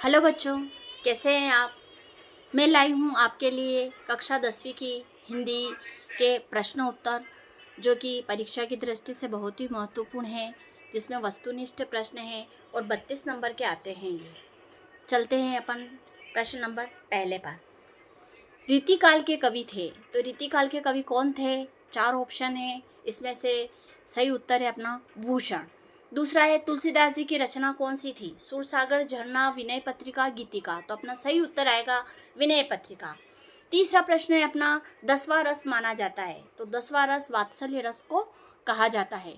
Hello बच्चों, कैसे हैं आप। मैं लाई हूँ आपके लिए कक्षा 10वीं की हिंदी के प्रश्न उत्तर, जो कि परीक्षा की दृष्टि से बहुत ही महत्वपूर्ण है, जिसमें वस्तुनिष्ठ प्रश्न हैं और 32 नंबर के आते हैं। ये चलते हैं अपन प्रश्न नंबर पहले पर। रीतिकाल के कवि थे, तो रीतिकाल के कवि कौन थे? 4 ऑप्शन है, इसमें से सही उत्तर है अपना भूषण। दूसरा है तुलसीदास जी की रचना कौन सी थी? सुरसागर, झरना, विनय पत्रिका, गीतिका। तो अपना सही उत्तर आएगा विनय पत्रिका। तीसरा प्रश्न है अपना 10वां रस माना जाता है, तो 10वां रस वात्सल्य रस को कहा जाता है।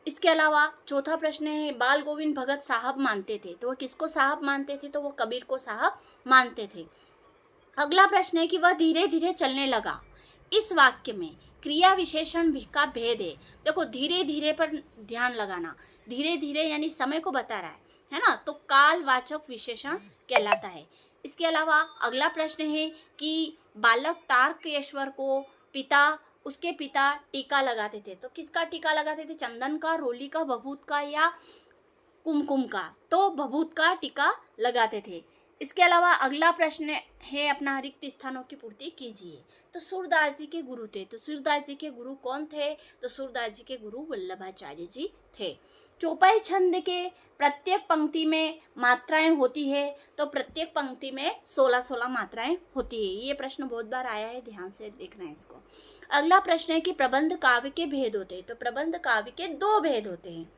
इसके अलावा चौथा प्रश्न है बाल गोविंद भगत साहब मानते थे, तो वह किसको साहब मानते थे? तो वो कबीर को साहब मानते थे। अगला प्रश्न है कि वह धीरे धीरे चलने लगा। इस वाक्य में क्रिया विशेषण का भेद है। देखो, धीरे धीरे पर ध्यान लगाना। धीरे धीरे यानी समय को बता रहा है ना, तो कालवाचक विशेषण कहलाता है। इसके अलावा अगला प्रश्न है कि बालक तारकेश्वर को उसके पिता टीका लगाते थे, तो किसका टीका लगाते थे? चंदन का, रोली का, भभूत का या कुमकुम का? तो भभूत का टीका लगाते थे। इसके अलावा अगला प्रश्न है अपना रिक्त स्थानों की पूर्ति कीजिए। तो सूरदास जी के गुरु थे, तो सूरदास जी के गुरु कौन थे? तो सूरदास जी के गुरु वल्लभाचार्य जी थे। चौपाई छंद के प्रत्येक पंक्ति में मात्राएं होती है, तो प्रत्येक पंक्ति में 16-16 मात्राएं होती है। ये प्रश्न बहुत बार आया है, ध्यान से देखना है इसको। अगला प्रश्न है कि प्रबंध काव्य के भेद होते हैं, तो प्रबंध काव्य के 2 भेद होते हैं।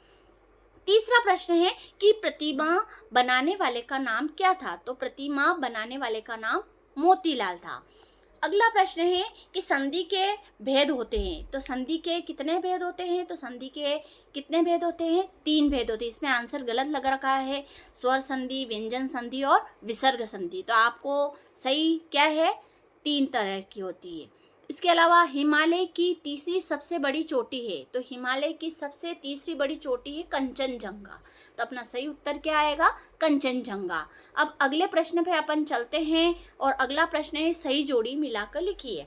तीसरा प्रश्न है कि प्रतिमा बनाने वाले का नाम क्या था? तो प्रतिमा बनाने वाले का नाम मोतीलाल था। अगला प्रश्न है कि संधि के भेद होते हैं, तो संधि के कितने भेद होते हैं? तो संधि के कितने भेद होते हैं? 3 भेद होते हैं। इसमें आंसर गलत लग रखा है, स्वर संधि, व्यंजन संधि और विसर्ग संधि। तो आपको सही क्या है? 3 तरह की होती है। इसके अलावा हिमालय की तीसरी सबसे बड़ी चोटी है, तो हिमालय की सबसे तीसरी बड़ी चोटी है कंचनजंगा। तो अपना सही उत्तर क्या आएगा? कंचनजंगा। अब अगले प्रश्न पे अपन चलते हैं और अगला प्रश्न है सही जोड़ी मिलाकर लिखिए।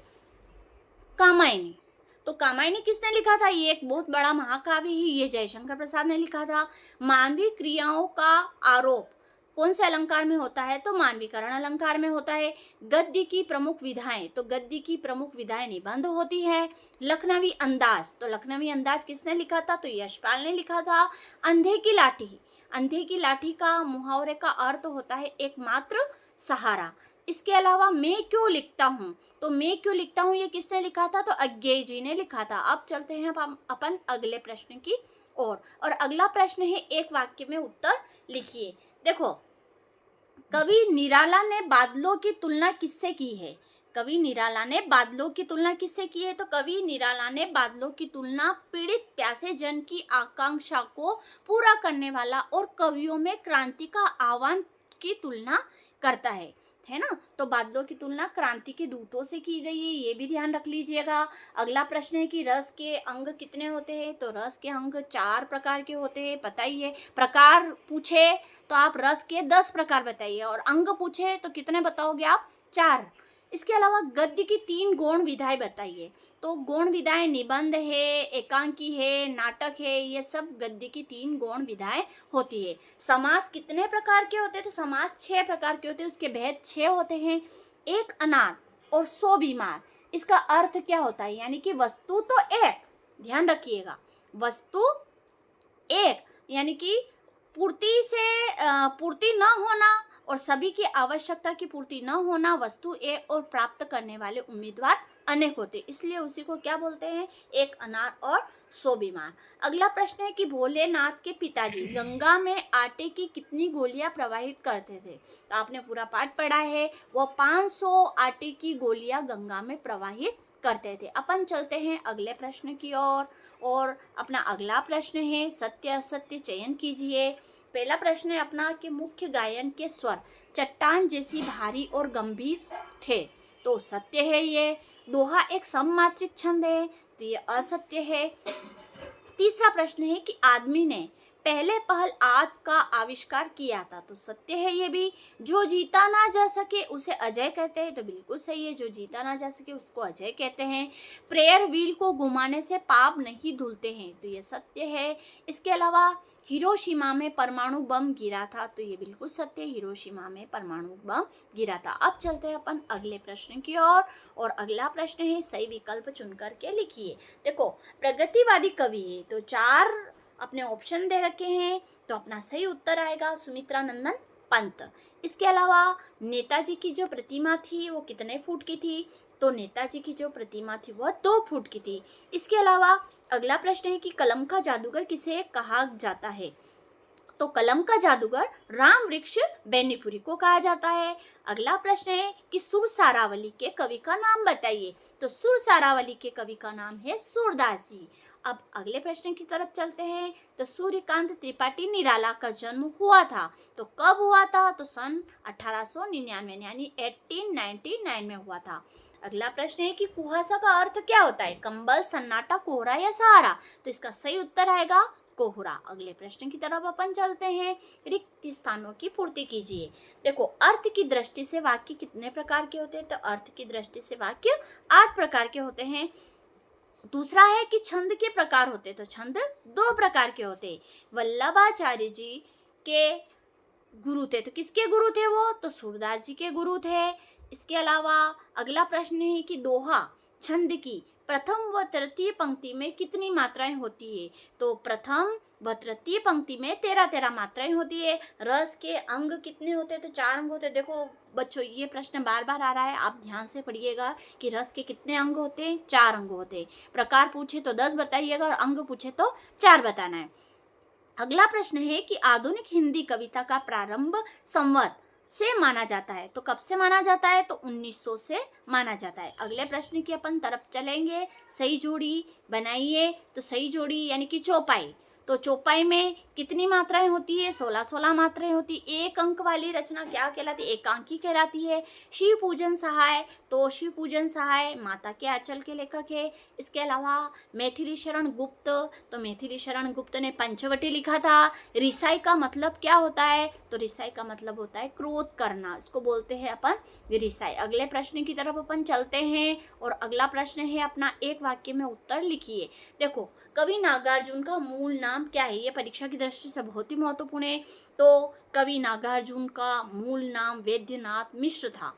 कामायनी, तो कामायनी किसने लिखा था? ये एक बहुत बड़ा महाकाव्य ही, ये जयशंकर प्रसाद ने लिखा था। मानवीय क्रियाओं का आरोप कौन से अलंकार में होता है? तो मानवीकरण अलंकार में होता है। गद्य की प्रमुख विधाएं, तो गद्य की प्रमुख विधाएं निबंध होती है। लखनवी अंदाज, तो लखनवी अंदाज किसने लिखा था? तो यशपाल ने लिखा था। अंधे की लाठी, अंधे की लाठी का मुहावरे का अर्थ होता है एकमात्र सहारा। इसके अलावा मैं क्यों लिखता हूँ, तो मैं क्यों लिखता हूँ ये किसने लिखा था? तो अज्ञेय जी ने लिखा था। अब चलते हैं अपन अगले प्रश्न की ओर, और अगला प्रश्न है एक वाक्य में उत्तर लिखिए। देखो, कवि निराला ने बादलों की तुलना किससे की है? कवि निराला ने बादलों की तुलना किससे की है? तो कवि निराला ने बादलों की तुलना पीड़ित प्यासे जन की आकांक्षा को पूरा करने वाला और कवियों में क्रांति का आह्वान की तुलना करता है ना। तो बादलों की तुलना क्रांति के दूतों से की गई है, ये भी ध्यान रख लीजिएगा। अगला प्रश्न है कि रस के अंग कितने होते हैं? तो रस के अंग 4 प्रकार के होते हैं, पता ही है। प्रकार पूछे तो आप रस के 10 प्रकार बताइए, और अंग पूछे तो कितने बताओगे आप? 4। इसके अलावा गद्य की 3 गौण विधाएं बताइए। तो गौण विधाएं निबंध है, एकांकी है, नाटक है, ये सब गद्य की 3 गौण विधाएं होती है। समास कितने प्रकार के होते हैं? तो समास 6 प्रकार के होते हैं, उसके भेद 6 होते हैं। 1 अनार और 100 बीमार, इसका अर्थ क्या होता है? यानी कि वस्तु तो एक, ध्यान रखिएगा, वस्तु एक यानी कि पूर्ति न होना और सभी की आवश्यकता की पूर्ति न होना, वस्तु एक और प्राप्त करने वाले उम्मीदवार अनेक होते, इसलिए उसी को क्या बोलते हैं? 1 अनार और 100 बीमार। अगला प्रश्न है कि भोलेनाथ के पिताजी गंगा में आटे की कितनी गोलियां प्रवाहित करते थे? तो आपने पूरा पाठ पढ़ा है, वो 500 आटे की गोलियां गंगा में प्रवाहित करते थे। अपन चलते हैं अगले प्रश्न की ओर, और अपना अगला प्रश्न है सत्य असत्य चयन कीजिए। पहला प्रश्न है अपना कि मुख्य गायन के स्वर चट्टान जैसी भारी और गंभीर थे, तो सत्य है ये। दोहा एक सममात्रिक छंद है, तो ये असत्य है। तीसरा प्रश्न है कि आदमी ने पहले पहल आग का आविष्कार किया था। तो सत्य है ये भी। जो जीता ना जा सके उसे अजय कहते हैं, तो बिल्कुल सही है, जो जीता ना जा सके उसको अजय कहते हैं। प्रेयर व्हील को घुमाने से पाप नहीं धुलते हैं, तो ये सत्य है। इसके अलावा हिरोशिमा में परमाणु बम गिरा था, तो ये बिल्कुल सत्य है, हिरोशिमा में परमाणु बम गिरा था। अब चलते हैं अपन अगले प्रश्न की ओर, और अगला प्रश्न है सही विकल्प चुन करके लिखिए। देखो, प्रगतिवादी कवि है, तो 4 अपने ऑप्शन दे रखे हैं, तो अपना सही उत्तर आएगा सुमित्रा नंदन पंत। इसके अलावा नेताजी की जो प्रतिमा थी वो कितने फुट की थी, तो नेताजी की जो प्रतिमा थी वह 2 फुट की थी। इसके अलावा अगला प्रश्न है कि कलम का जादूगर किसे कहा जाता है, तो कलम का जादूगर राम वृक्ष बेनीपुरी को कहा जाता है। अगला प्रश्न है कि सुर सारावली के कवि का नाम बताइए, तो सुर सारावली के कवि का नाम है सूरदास जी। अब अगले प्रश्न की तरफ चलते हैं, तो सूर्यकांत त्रिपाठी निराला का जन्म हुआ था, तो कब हुआ था, तो सन 1899 यानी 1899 में हुआ था। अगला प्रश्न है कि कुहासा का अर्थ क्या होता है, कंबल, सन्नाटा, कोहरा या सहारा, तो इसका सही उत्तर आएगा कोहरा। अगले प्रश्न की तरफ अपन चलते हैं, रिक्त स्थानों की पूर्ति कीजिए। देखो, अर्थ की दृष्टि से वाक्य कितने प्रकार के होते हैं, तो अर्थ की दृष्टि से वाक्य 8 प्रकार के होते हैं। दूसरा है कि छंद के प्रकार होते हैं, तो छंद 2 प्रकार के होते हैं। वल्लभाचार्य जी के गुरु थे, तो किसके गुरु थे वो, तो सूरदास जी के गुरु थे। इसके अलावा अगला प्रश्न है कि दोहा छंद की प्रथम व तृतीय पंक्ति में कितनी मात्राएं होती है, तो प्रथम व तृतीय पंक्ति में 13 मात्राएं होती है। रस के अंग कितने होते हैं, तो 4 अंग होते हैं। देखो बच्चों, ये प्रश्न बार बार आ रहा है, आप ध्यान से पढ़िएगा कि रस के कितने अंग होते हैं, 4 अंग होते हैं। प्रकार पूछे तो 10 बताइएगा और अंग पूछे तो 4 बताना है। अगला प्रश्न है कि आधुनिक हिंदी कविता का प्रारंभ संवत से माना जाता है, तो कब से माना जाता है, तो 1900 से माना जाता है। अगले प्रश्न की अपन तरफ चलेंगे, सही जोड़ी बनाइए। तो सही जोड़ी यानी कि चौपाई, तो चौपाई में कितनी मात्राएं होती है, 16 मात्राएं होती। एक अंक वाली रचना क्या कहलाती है, एकांकी कहलाती है। शिव पूजन सहाय, तो शिव पूजन सहाय माता के आंचल के लेखक है। इसके अलावा मैथिली शरण गुप्त, तो मैथिली शरण गुप्त ने पंचवटी लिखा था। रिसाई का मतलब क्या होता है, तो रिसाई का मतलब होता है क्रोध करना, इसको बोलते हैं अपन रिसाई। अगले प्रश्न की तरफ अपन चलते हैं, और अगला प्रश्न है अपना एक वाक्य में उत्तर लिखिए। देखो, कवि नागार्जुन का मूल नाम क्या है, ये परीक्षा की दृष्टि से बहुत ही महत्वपूर्ण है। तो कवि नागार्जुन का मूल नाम वैद्यनाथ मिश्र था।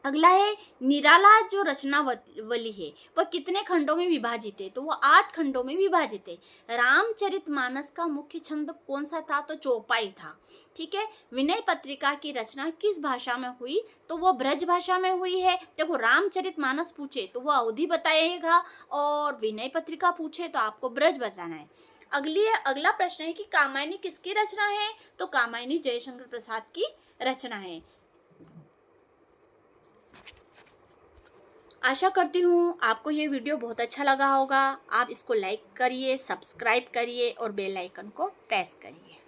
अगला है निराला जो रचनावली है वह कितने खंडों में विभाजित है, तो वह 8 खंडों में विभाजित है। रामचरितमानस का मुख्य छंद कौन सा था, तो चौपाई था। ठीक है। विनय पत्रिका की रचना किस भाषा में हुई, तो वह ब्रज भाषा में हुई है। देखो, रामचरितमानस पूछे तो वह अवधि बताइएगा, और विनय पत्रिका पूछे तो आपको ब्रज बताना है। अगला प्रश्न है कि कामायनी किसकी रचना है, तो कामायनी जयशंकर प्रसाद की रचना है। आशा करती हूँ आपको ये वीडियो बहुत अच्छा लगा होगा। आप इसको लाइक करिए, सब्सक्राइब करिए और बेल आइकन को प्रेस करिए।